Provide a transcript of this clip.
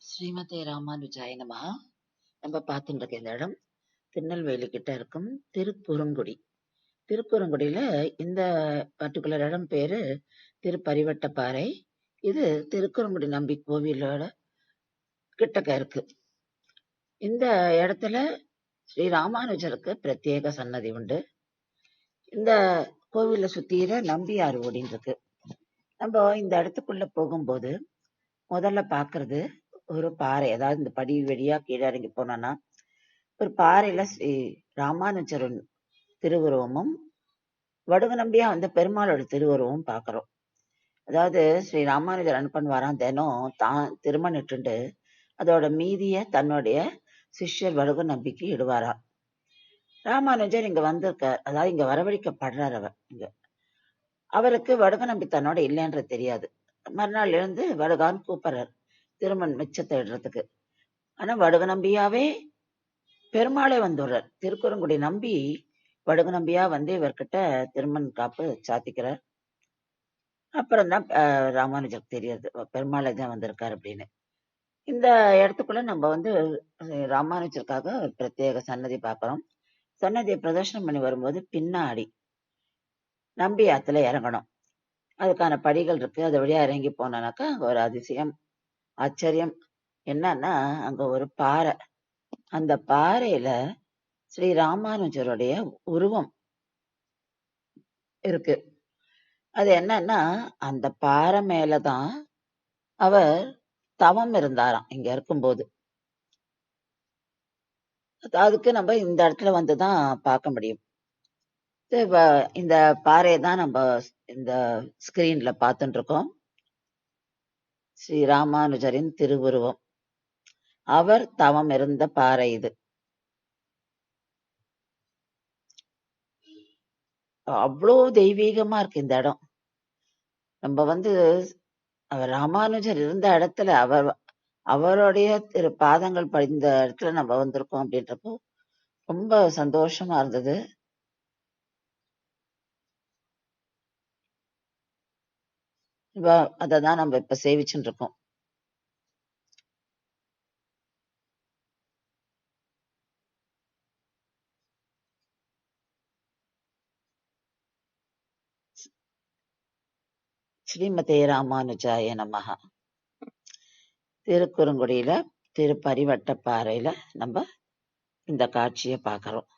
ஸ்ரீமதே ராமானுஜாய நமஹ. நம்ம பார்த்துட்டு இருக்க இந்த இடம் திருநெல்வேலி கிட்ட இருக்கும் திருக்குறுங்குடி. திருக்குறுங்குடியில இந்த பர்டிகுலர் இடம் பேரு திருப்பரிவட்டப்பாறை. இது திருக்குறுங்குடி நம்பி கோவிலோட கிட்டக்க இருக்கு. இந்த இடத்துல ஸ்ரீ ராமானுஜருக்கு பிரத்யேக சன்னதி உண்டு. இந்த கோவில சுத்திர நம்பியாறு ஓடின்னு இருக்கு. நம்ம இந்த இடத்துக்குள்ள போகும்போது முதல்ல பாக்குறது ஒரு பாறை. அதாவது இந்த படி வழியா கீழே இறங்கி போனோம்னா ஒரு பாறையில ஸ்ரீ ராமானுஜரின் திருவுருவமும் வடுக நம்பியா வந்த பெருமாளோட திருவுருவமும் பாக்குறோம். அதாவது ஸ்ரீ ராமானுஜர் என்ன பண்ணுவாராம், தினம் தான் திருமணிட்டு அதோட மீதிய தன்னுடைய சிஷ்யர் வடுக நம்பிக்கு இடுவாராம். ராமானுஜர் இங்க வந்திருக்கார், அதாவது இங்க வரவழைக்கப்படுறார். அவர் இங்க அவருக்கு வடுக நம்பி தன்னோட இல்லைன்றது தெரியாது. மறுநாள் எழுந்து வடுகான்னு கூப்பிடுறார் திருமண் மிச்சத்தை இடுறதுக்கு. ஆனா வடுக நம்பியாவே பெருமாளே வந்துடுறார். திருக்குறுங்குடி நம்பி வடுக நம்பியா வந்து இவர்கிட்ட திருமண் காப்பு சாத்திக்கிறார். அப்புறம் தான் ராமானுஜருக்கு தெரியாது பெருமாளே தான் வந்திருக்காரு அப்படின்னு. இந்த இடத்துக்குள்ள நம்ம வந்து ராமானுஜருக்காக ஒரு பிரத்யேக சன்னதி பார்க்கிறோம். சன்னதியை பிரதர்ஷனம் பண்ணி வரும்போது பின்னாடி நம்பி ஆத்துல இறங்கணும். அதுக்கான படிகள் இருக்கு. அது வழியா இறங்கி போனோம்னாக்கா அங்க ஒரு அதிசயம் ஆச்சரியம் என்னன்னா, அங்க ஒரு பாறை. அந்த பாறையில ஸ்ரீ ராமானுஜருடைய உருவம் இருக்கு. அது என்னன்னா, அந்த பாறை மேலதான் அவர் தவம் இருந்தாராம் இங்க இருக்கும்போது. அதுக்கு நம்ம இந்த இடத்துல வந்துதான் பார்க்க முடியும். இந்த பாறையை தான் நம்ம இந்த ஸ்கிரீன்ல பார்த்துட்டு இருக்கோம். ஸ்ரீ ராமானுஜரின் திருவுருவம். அவர் தவம் இருந்த பாறை இது. அவ்வளோ தெய்வீகமா இருக்கு இந்த இடம். நம்ம வந்து அவர் ராமானுஜர் இருந்த இடத்துல அவருடைய திரு பாதங்கள் படிந்த இடத்துல நம்ம வந்திருக்கோம் அப்படின்றப்போ ரொம்ப சந்தோஷமா இருந்தது. அததான் நம்ம இப்ப சேவிச்சுட்டு இருக்கோம். ஸ்ரீமதே ராமானுஜாய நமஹ. திருக்குறுங்குடியில திருப்பரிவட்டப்பாறையில நம்ம இந்த காட்சியை பார்க்கிறோம்.